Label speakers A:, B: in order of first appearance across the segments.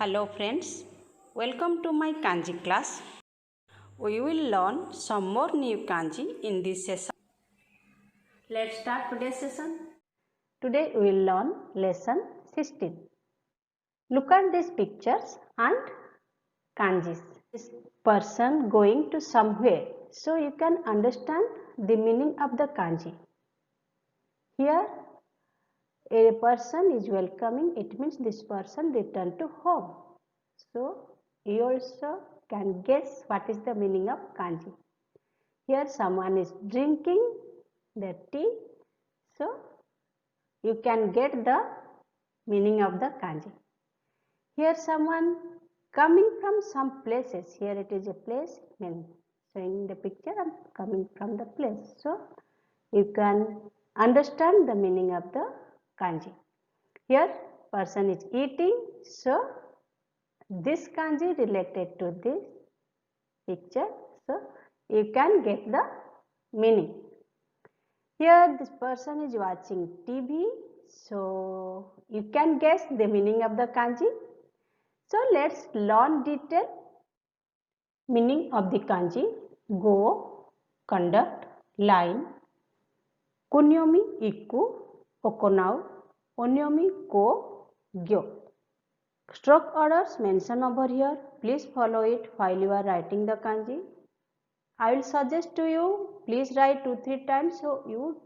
A: Hello friends, welcome to my kanji class. We will learn some more new kanji in this session. Let's start today's session.
B: Today we will learn lesson 16. Look at these pictures and kanjis. This person going to somewhere, so you can understand the meaning of the kanji. Here a person is welcoming, it means this person returned to home. So you also can guess what is the meaning of kanji. Here someone is drinking the tea, so you can get the meaning of the kanji. Here someone coming from some places, here it is a place, showing the picture of coming from the place. So you can understand the meaning of the kanji. Here person is eating, so this kanji related to this picture, so you can get the meaning. Here this person is watching TV, so you can guess the meaning of the kanji. So let's learn detail meaning of the kanji. Go, conduct, line, kunyomi iku, okonau, onyomi ko, gyo. Stroke orders mentioned over here. Please follow it while you are writing the kanji. I will suggest to you, please write 2-3 times so you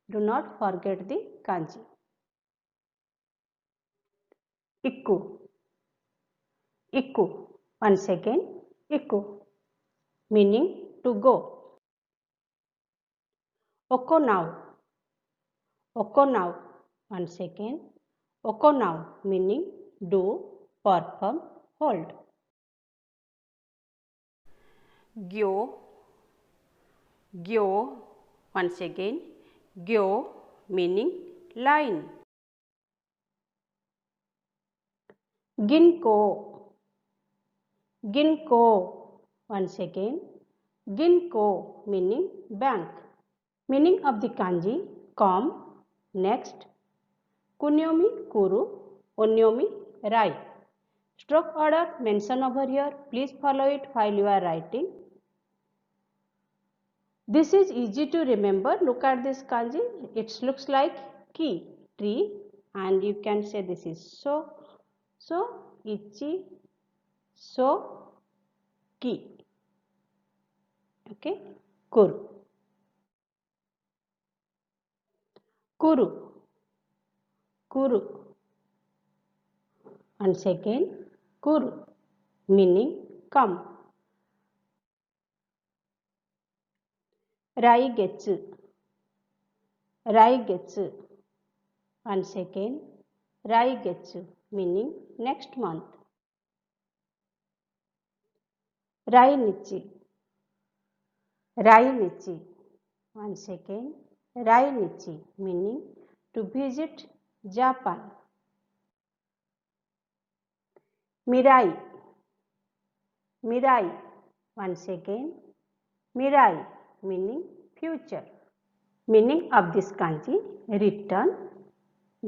B: do not forget the kanji. Ikku. Ikku. Once again, ikku. Meaning to go. Okonau. Okonau. Once again, okonau. Meaning do, perform, hold.
A: Gyo. Gyo. Once again, gyo meaning line.
B: Ginko. Ginko. Once again, ginko meaning bank. Meaning of the kanji, come, next, kunyomi kuru, onyomi rai. Stroke order mentioned over here. Please follow it while you are writing. This is easy to remember. Look at this kanji. It looks like ki, tree, and you can say this is so, ichi, so, ki. Okay, kuru. Kuru. Kuru. Once again, kuru, meaning come. Raigetsu. Raigetsu. Once again, Raigetsu, meaning next month. Rainichi. Rainichi. Once again, Rainichi, meaning to visit Japan. Mirai. Mirai. Once again, Mirai, meaning future. Meaning of this kanji, return,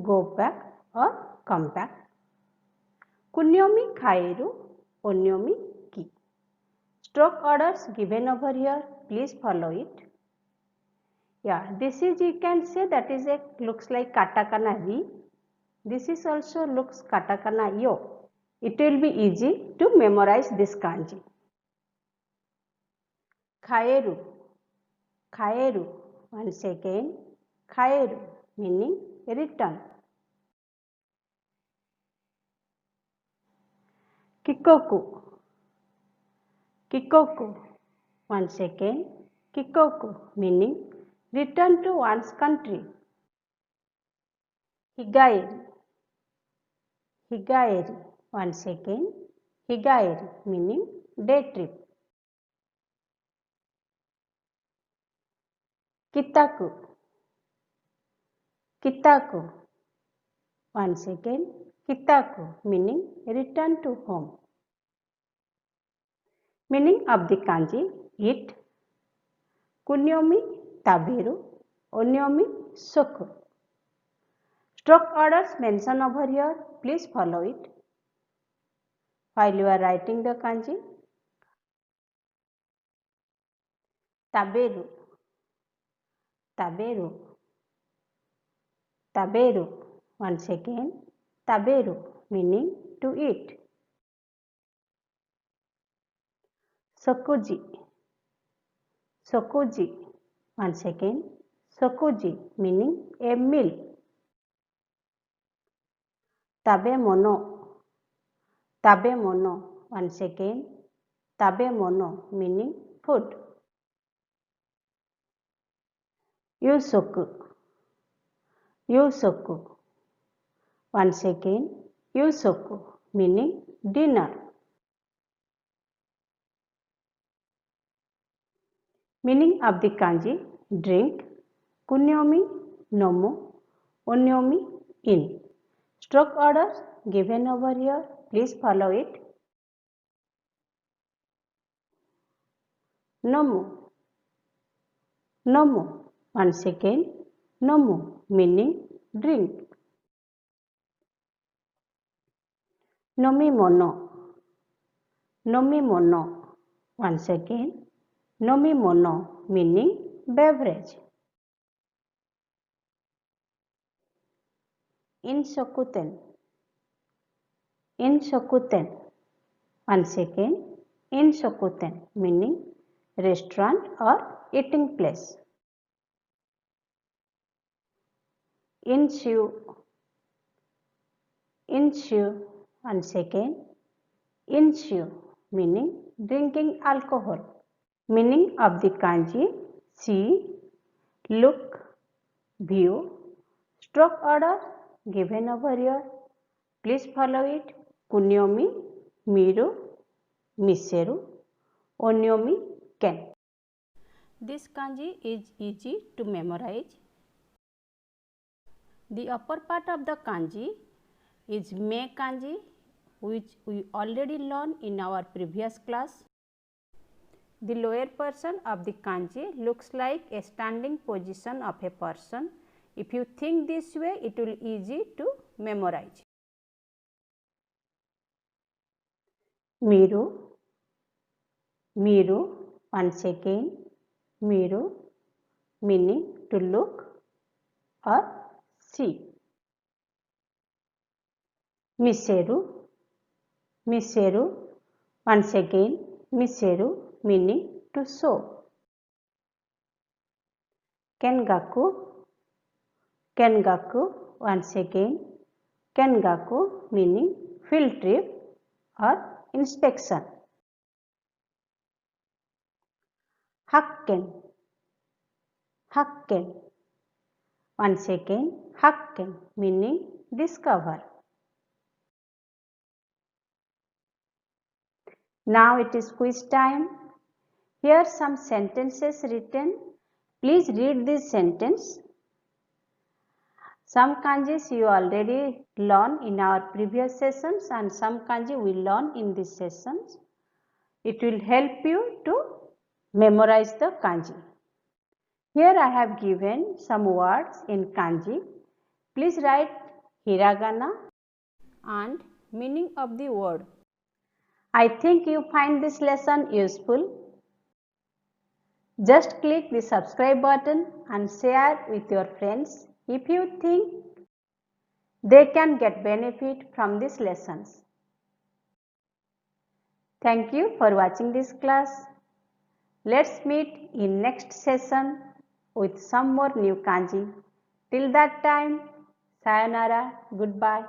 B: go back or come back. Kunyomi khaeru, onyomi ki. Stroke orders given over here, please follow it. Yeah, this is, you can say, that is a looks like katakana ri. This is also looks katakana yo. It will be easy to memorize this kanji. Khaeru. Khaeru. Once again, khaeru, meaning return. Kikoku. Kikoku. Once again, kikoku, meaning return to one's country. Higaeri. Higaeri. Once again, higaeri, meaning day trip. Kitaku. Kitaku. Once again, kitaku, meaning return to home. Meaning of the kanji, eat, kunyomi taberu, onyomi soku. Stroke orders mentioned over here, please follow it. while you are writing the kanji. Taberu, taberu, taberu. Once again, taberu meaning to eat. Sokuji, sokuji. Once again, sokuji meaning a meal. Tabemono, tabemono. Once again, tabemono meaning food. Yusoku, yusoku. Once again, yusoku meaning dinner. Meaning of the kanji: drink, kunyomi, nomu, onyomi, in. Stroke order given over here. Please follow it. Nomu, nomu. Once again, nomu meaning drink. Nomimono, nomimono. Once again, nomimono meaning beverage. Inshokuten, inshokuten. Once again, inshokuten meaning restaurant or eating place. Inshu, inshu. Once again, inshu meaning drinking alcohol. Meaning of the kanji: see, look, view. Stroke order given over here. Please follow it. Kunyomi, miru, miseru, onyomi, ken. This kanji is easy to memorize. The upper part of the kanji is me kanji, which we already learned in our previous class. The lower portion of the kanji looks like a standing position of a person. If you think this way, it will be easy to memorize. Miru, miru. Once again, miru meaning to look or see. Miseru, miseru. Once again, miseru meaning to show. Kengaku, kengaku. Once again, kengaku meaning field trip or inspection. Hakken, hakken. Once again, hakken meaning discover. Now it is quiz time. Here are some sentences written. Please read this sentence. Some kanjis you already learned in our previous sessions and some kanji we learn in these sessions. It will help you to memorize the kanji. Here I have given some words in kanji. Please write hiragana and meaning of the word. I think you find this lesson useful. Just click the subscribe button and share with your friends if you think they can get benefit from these lessons. Thank you for watching this class. Let's meet in next session with some more new kanji. Till that time, sayonara, goodbye.